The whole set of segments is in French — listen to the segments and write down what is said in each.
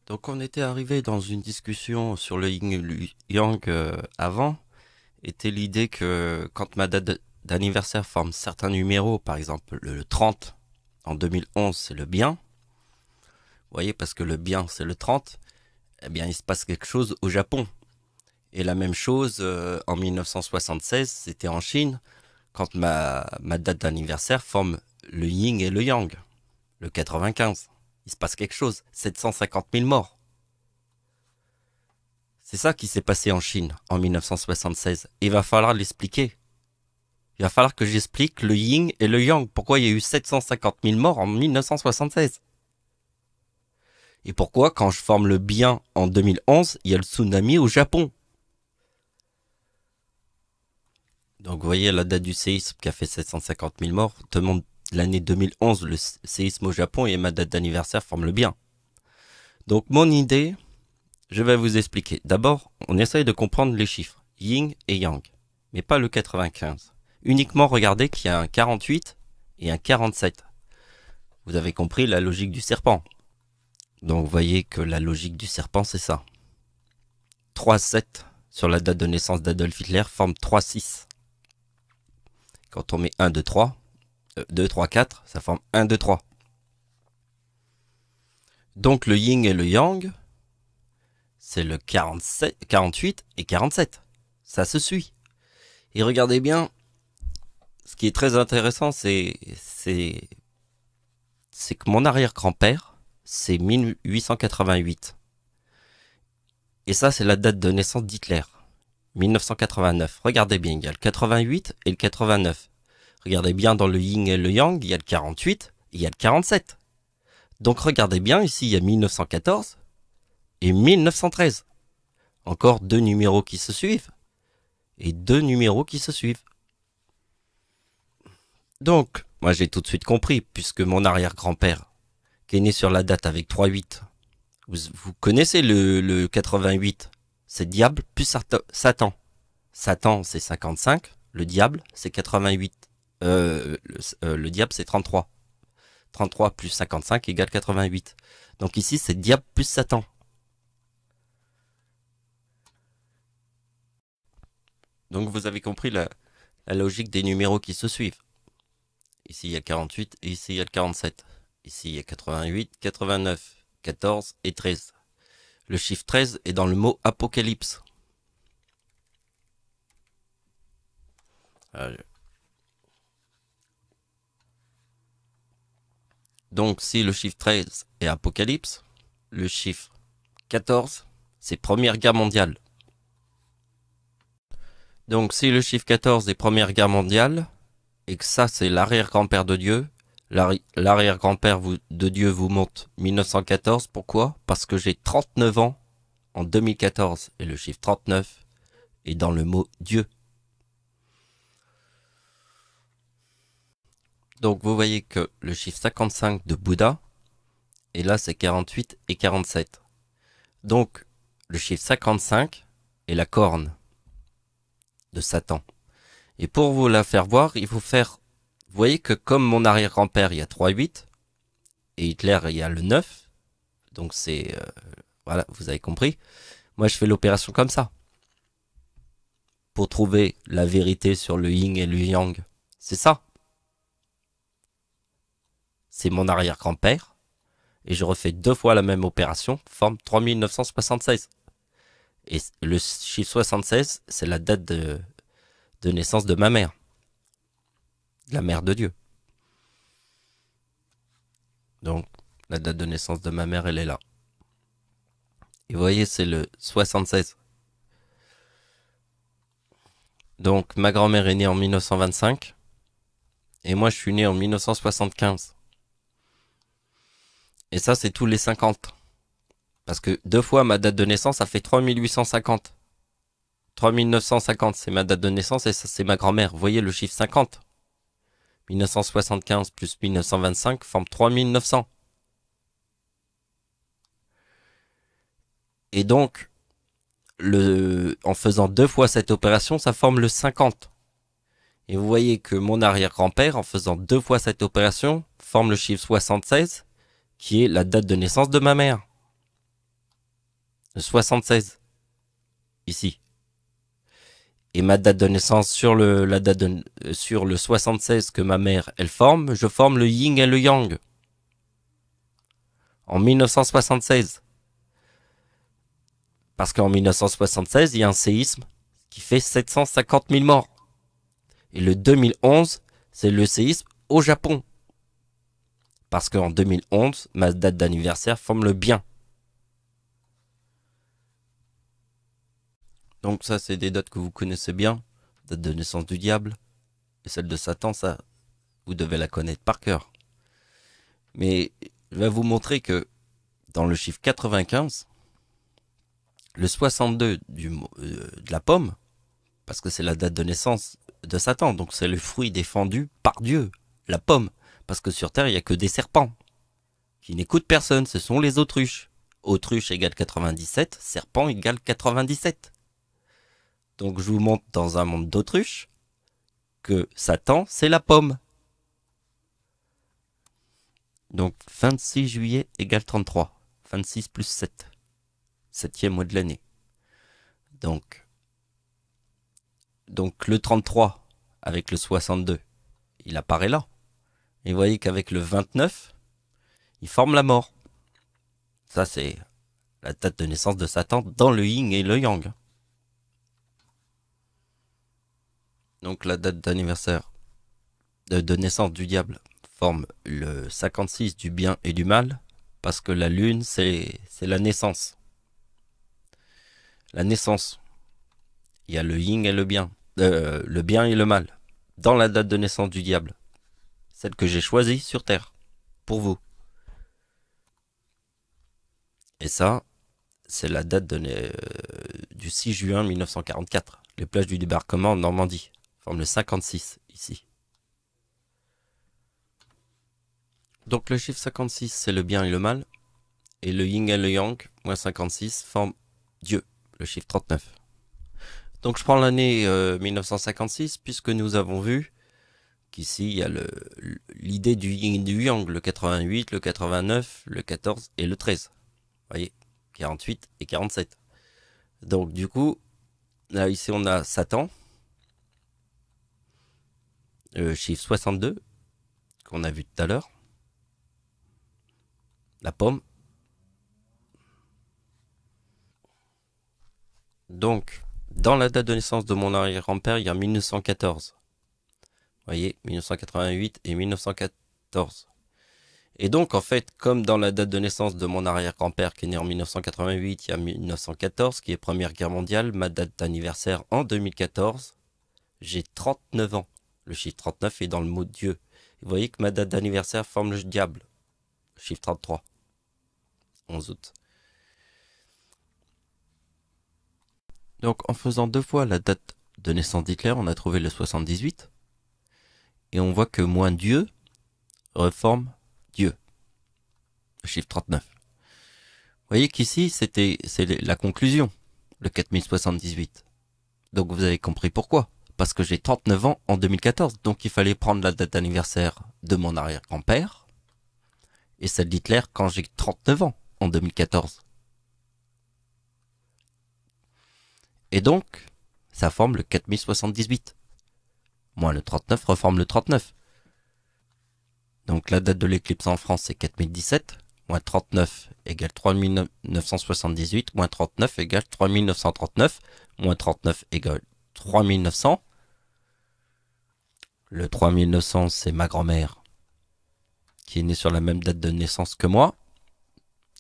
Donc on était arrivé dans une discussion sur le yin et le yang avant, était l'idée que quand ma date d'anniversaire forme certains numéros, par exemple le 30 en 2011 c'est le bien, vous voyez parce que le bien c'est le 30, eh bien il se passe quelque chose au Japon. Et la même chose en 1976 c'était en Chine, quand ma date d'anniversaire forme le yin et le yang, le 95. Il se passe quelque chose, 750 000 morts. C'est ça qui s'est passé en Chine en 1976. Il va falloir l'expliquer. Il va falloir que j'explique le yin et le yang. Pourquoi il y a eu 750 000 morts en 1976. Et pourquoi, quand je forme le bien en 2011, il y a le tsunami au Japon. Donc vous voyez la date du séisme qui a fait 750 000 morts. Demande l'année 2011, le séisme au Japon et ma date d'anniversaire forment le bien. Donc mon idée, je vais vous expliquer. D'abord, on essaye de comprendre les chiffres, yin et yang, mais pas le 95. Uniquement regardez qu'il y a un 48 et un 47. Vous avez compris la logique du serpent. Donc vous voyez que la logique du serpent, c'est ça. 3,7 sur la date de naissance d'Adolf Hitler forme 3,6. Quand on met 1, 2, 3, 2, 3, 4, ça forme 1, 2, 3. Donc le yin et le yang, c'est le 47, 48 et 47. Ça se suit. Et regardez bien, ce qui est très intéressant, c'est que mon arrière-grand-père, c'est 1888. Et ça, c'est la date de naissance d'Hitler. 1989. Regardez bien, il y a le 88 et le 89. Regardez bien dans le yin et le yang, il y a le 48 et il y a le 47. Donc regardez bien, ici, il y a 1914 et 1913. Encore deux numéros qui se suivent. Et deux numéros qui se suivent. Donc, moi j'ai tout de suite compris, puisque mon arrière-grand-père, qui est né sur la date avec 3,8, vous connaissez le 88, c'est diable plus Satan. Satan c'est 55, le diable c'est 88. Le diable c'est 33. 33 plus 55 égale 88. Donc ici c'est diable plus Satan. Donc vous avez compris la logique des numéros qui se suivent. Ici il y a 48 et ici il y a le 47. Ici il y a 88, 89, 14 et 13. Le chiffre 13 est dans le mot apocalypse. Donc si le chiffre 13 est apocalypse, le chiffre 14 c'est première guerre mondiale. Donc si le chiffre 14 est première guerre mondiale, et que ça c'est l'arrière-grand-père de Dieu, l'arrière-grand-père de Dieu vous monte 1914, pourquoi? Parce que j'ai 39 ans en 2014, et le chiffre 39 est dans le mot Dieu. Donc vous voyez que le chiffre 55 de Bouddha, et là c'est 48 et 47. Donc le chiffre 55 est la corne de Satan. Et pour vous la faire voir, il faut faire... Vous voyez que comme mon arrière-grand-père, il y a 3,8, et Hitler, il y a le 9, donc c'est... voilà, vous avez compris. Moi, je fais l'opération comme ça. Pour trouver la vérité sur le yin et le yang. C'est ça. C'est mon arrière-grand-père, et je refais deux fois la même opération, forme 3976. Et le chiffre 76, c'est la date de naissance de ma mère. La mère de Dieu. Donc, la date de naissance de ma mère, elle est là. Et vous voyez, c'est le 76. Donc, ma grand-mère est née en 1925. Et moi, je suis né en 1975. Et ça, c'est tous les 50. Parce que deux fois ma date de naissance, ça fait 3850. 3950, c'est ma date de naissance et ça, c'est ma grand-mère. Vous voyez le chiffre 50. 1975 plus 1925 forme 3900. Et donc, en faisant deux fois cette opération, ça forme le 50. Et vous voyez que mon arrière-grand-père, en faisant deux fois cette opération, forme le chiffre 76, qui est la date de naissance de ma mère. Le 76, ici. Et ma date de naissance sur sur le 76 que ma mère, elle forme, je forme le yin et le yang. En 1976. Parce qu'en 1976, il y a un séisme qui fait 750 000 morts. Et le 2011, c'est le séisme au Japon. Parce qu'en 2011, ma date d'anniversaire forme le bien. Donc ça, c'est des dates que vous connaissez bien. Date de naissance du diable. Et celle de Satan, ça, vous devez la connaître par cœur. Mais je vais vous montrer que dans le chiffre 95, le 62 de la pomme, parce que c'est la date de naissance de Satan, donc c'est le fruit défendu par Dieu, la pomme. Parce que sur Terre, il n'y a que des serpents qui n'écoutent personne, ce sont les autruches. Autruche égale 97, serpent égale 97. Donc je vous montre dans un monde d'autruches que Satan, c'est la pomme. Donc 26 juillet égale 33. 26 plus 7. Septième mois de l'année. Donc le 33 avec le 62, il apparaît là. Et vous voyez qu'avec le 29, il forme la mort. Ça, c'est la date de naissance de Satan dans le yin et le yang. Donc la date d'anniversaire de naissance du diable forme le 56 du bien et du mal, parce que la lune, c'est la naissance. La naissance. Il y a le yin et le bien et le mal, dans la date de naissance du diable. Celle que j'ai choisie sur Terre, pour vous. Et ça, c'est la date du 6 juin 1944. Les plages du débarquement en Normandie forment le 56, ici. Donc le chiffre 56, c'est le bien et le mal. Et le yin et le yang, moins 56, forment Dieu, le chiffre 39. Donc je prends l'année 1956, puisque nous avons vu qu'ici, il y a l'idée du yin et du yang, le 88, le 89, le 14 et le 13. Vous voyez, 48 et 47. Donc du coup, là ici on a Satan, le chiffre 62, qu'on a vu tout à l'heure, la pomme. Donc, dans la date de naissance de mon arrière-grand-père, il y a 1914. Vous voyez, 1988 et 1914. Et donc, en fait, comme dans la date de naissance de mon arrière-grand-père qui est né en 1988, il y a 1914, qui est Première Guerre mondiale, ma date d'anniversaire en 2014, j'ai 39 ans. Le chiffre 39 est dans le mot Dieu. Vous voyez que ma date d'anniversaire forme le diable. Le chiffre 33. 11 août. Donc, en faisant deux fois la date de naissance d'Hitler, on a trouvé le 78. Et on voit que moins Dieu reforme Dieu. Le chiffre 39. Vous voyez qu'ici, c'est la conclusion, le 4078. Donc vous avez compris pourquoi. Parce que j'ai 39 ans en 2014. Donc il fallait prendre la date d'anniversaire de mon arrière-grand-père et celle d'Hitler quand j'ai 39 ans en 2014. Et donc, ça forme le 4078. Moins le 39 reforme le 39. Donc la date de l'éclipse en France, c'est 4017. Moins 39 égale 3978. Moins 39 égale 3939. Moins 39 égale 3900. Le 3900, c'est ma grand-mère, qui est née sur la même date de naissance que moi.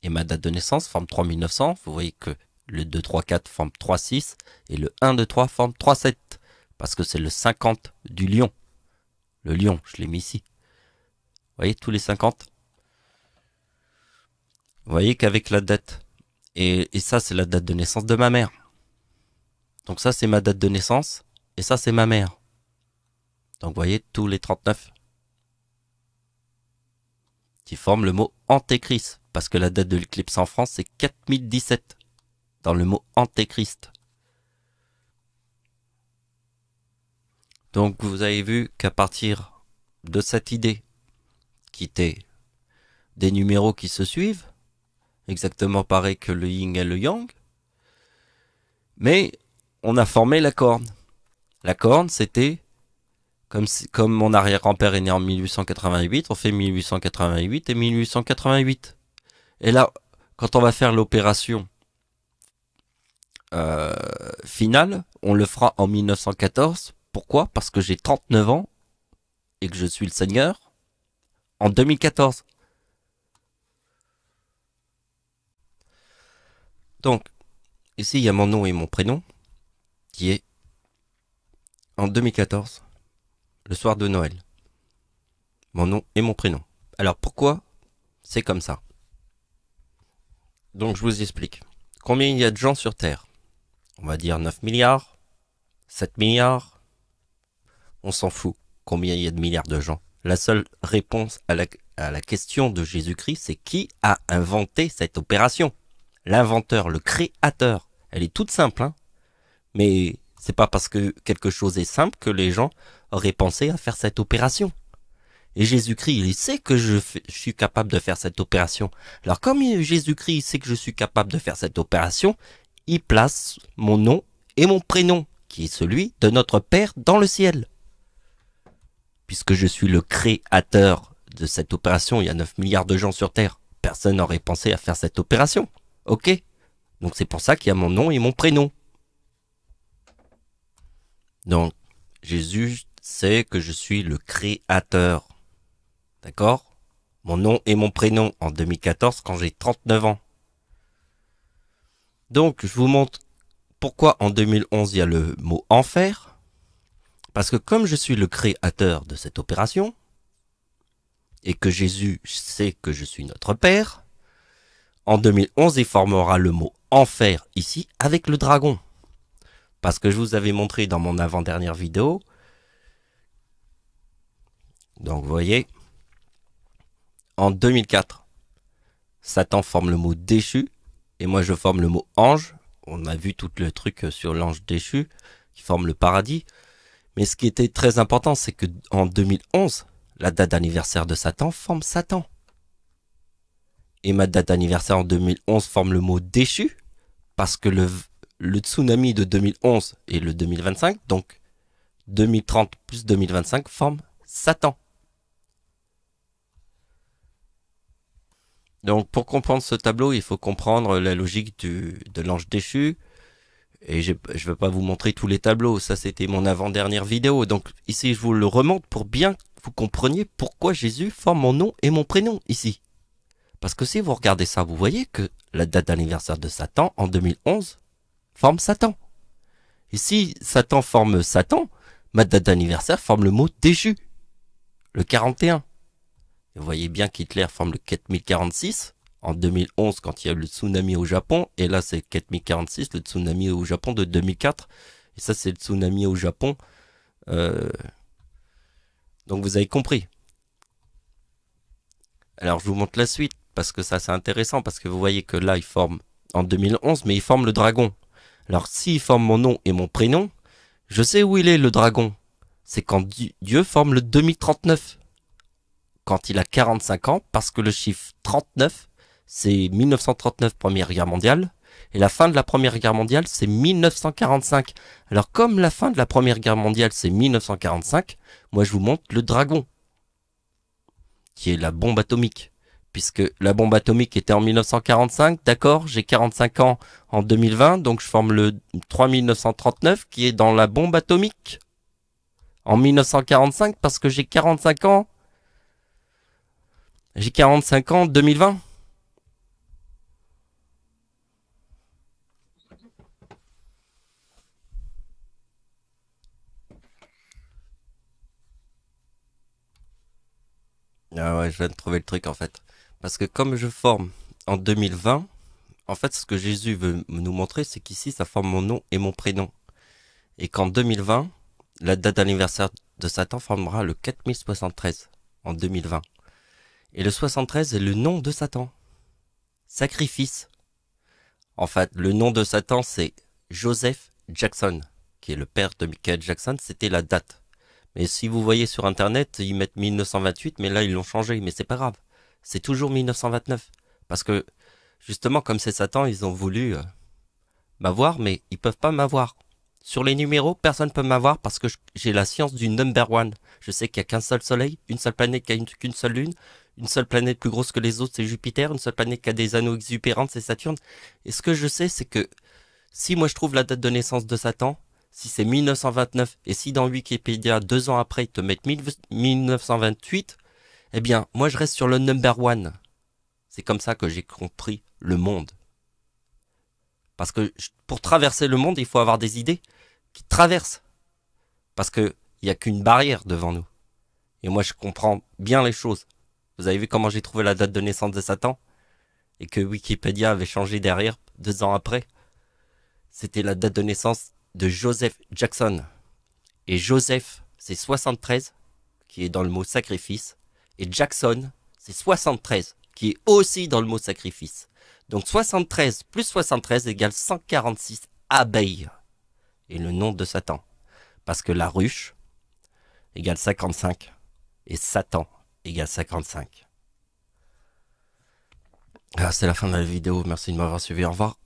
Et ma date de naissance forme 3900. Vous voyez que le 2, 3, 4 forme 3, 6. Et le 1, 2, 3 forme 3, 7. Parce que c'est le 50 du lion. Le lion, je l'ai mis ici. Vous voyez, tous les 50. Vous voyez qu'avec la date, et ça c'est la date de naissance de ma mère. Donc ça c'est ma date de naissance, et ça c'est ma mère. Donc vous voyez tous les 39 qui forment le mot Antéchrist, parce que la date de l'éclipse en France c'est 4017, dans le mot Antéchrist. Donc vous avez vu qu'à partir de cette idée, qui était des numéros qui se suivent, exactement pareil que le yin et le yang, Mais on a formé la corne. La corne, c'était comme mon arrière-grand-père est né en 1888, on fait 1888 et 1888. Et là, quand on va faire l'opération finale, on le fera en 1914. Pourquoi? Parce que j'ai 39 ans et que je suis le Seigneur en 2014. Donc, ici, il y a mon nom et mon prénom qui est en 2014, le soir de Noël. Mon nom et mon prénom. Alors pourquoi c'est comme ça? Donc je vous explique. Combien il y a de gens sur Terre? On va dire 9 milliards, 7 milliards. On s'en fout. Combien il y a de milliards de gens? La seule réponse à la question de Jésus-Christ, c'est qui a inventé cette opération? L'inventeur, le créateur. Elle est toute simple, hein? Mais c'est pas parce que quelque chose est simple que les gens auraient pensé à faire cette opération. Et Jésus-Christ, il sait que je suis capable de faire cette opération. Alors comme Jésus-Christ sait que je suis capable de faire cette opération, il place mon nom et mon prénom, qui est celui de notre Père dans le ciel. Puisque je suis le créateur de cette opération, il y a 9 milliards de gens sur Terre. Personne n'aurait pensé à faire cette opération. Ok? Donc c'est pour ça qu'il y a mon nom et mon prénom. Donc, Jésus sait que je suis le créateur. D'accord? Mon nom et mon prénom en 2014 quand j'ai 39 ans. Donc, je vous montre pourquoi en 2011 il y a le mot enfer. Parce que comme je suis le créateur de cette opération, et que Jésus sait que je suis notre Père, en 2011 il formera le mot enfer ici avec le dragon. Parce que je vous avais montré dans mon avant-dernière vidéo. Donc vous voyez, en 2004, Satan forme le mot déchu, et moi je forme le mot ange. On a vu tout le truc sur l'ange déchu, qui forme le paradis. Mais ce qui était très important, c'est que en 2011, la date d'anniversaire de Satan forme Satan. Et ma date d'anniversaire en 2011 forme le mot déchu, parce que le tsunami de 2011 et le 2025, donc 2030 plus 2025, forme Satan. Donc pour comprendre ce tableau, il faut comprendre la logique de l'ange déchu. Et je ne vais pas vous montrer tous les tableaux, ça c'était mon avant-dernière vidéo. Donc ici je vous le remonte pour bien que vous compreniez pourquoi Jésus forme mon nom et mon prénom ici. Parce que si vous regardez ça, vous voyez que la date d'anniversaire de Satan en 2011 forme Satan. Et si Satan forme Satan, ma date d'anniversaire forme le mot déchu, le 41. Et vous voyez bien qu'Hitler forme le 4046 en 2011 quand il y a eu le tsunami au Japon. Et là c'est 4046, le tsunami au Japon de 2004. Et ça c'est le tsunami au Japon. Donc vous avez compris. Alors je vous montre la suite parce que ça c'est intéressant. Parce que vous voyez que là il forme en 2011 mais il forme le dragon. Alors s'il forme mon nom et mon prénom, je sais où il est le dragon. C'est quand Dieu forme le 2039. Quand il a 45 ans, parce que le chiffre 39, c'est 1939, Première Guerre mondiale, et la fin de la Première Guerre mondiale, c'est 1945. Alors comme la fin de la Première Guerre mondiale, c'est 1945, moi je vous montre le dragon, qui est la bombe atomique. Puisque la bombe atomique était en 1945, d'accord, j'ai 45 ans en 2020, donc je forme le 3939, qui est dans la bombe atomique. En 1945, parce que j'ai 45 ans. J'ai 45 ans, 2020. Ah ouais, je viens de trouver le truc en fait. Parce que comme je forme en 2020, en fait ce que Jésus veut nous montrer, c'est qu'ici ça forme mon nom et mon prénom. Et qu'en 2020, la date d'anniversaire de Satan formera le 4073 en 2020. Et le 73 est le nom de Satan. Sacrifice. En fait, le nom de Satan, c'est Joseph Jackson, qui est le père de Michael Jackson. C'était la date. Mais si vous voyez sur Internet, ils mettent 1928, mais là, ils l'ont changé. Mais c'est pas grave. C'est toujours 1929. Parce que, justement, comme c'est Satan, ils ont voulu m'avoir, mais ils peuvent pas m'avoir. Sur les numéros, personne peut m'avoir parce que j'ai la science du number one. Je sais qu'il y a qu'un seul soleil, une seule planète qui a qu'une seule lune, une seule planète plus grosse que les autres, c'est Jupiter, une seule planète qui a des anneaux exubérants, c'est Saturne. Et ce que je sais, c'est que si moi je trouve la date de naissance de Satan, si c'est 1929, et si dans Wikipédia, 2 ans après, ils te mettent 1928, eh bien, moi je reste sur le number one. C'est comme ça que j'ai compris le monde. Parce que pour traverser le monde, il faut avoir des idées qui traversent. Parce qu'il n'y a qu'une barrière devant nous. Et moi, je comprends bien les choses. Vous avez vu comment j'ai trouvé la date de naissance de Satan? Et que Wikipédia avait changé derrière, 2 ans après. C'était la date de naissance de Joseph Jackson. Et Joseph, c'est 73, qui est dans le mot sacrifice. Et Jackson, c'est 73, qui est aussi dans le mot sacrifice. Donc 73 plus 73 égale 146 abeilles. Et le nom de Satan. Parce que la ruche égale 55 et Satan égale 55. Ah, c'est la fin de la vidéo. Merci de m'avoir suivi. Au revoir.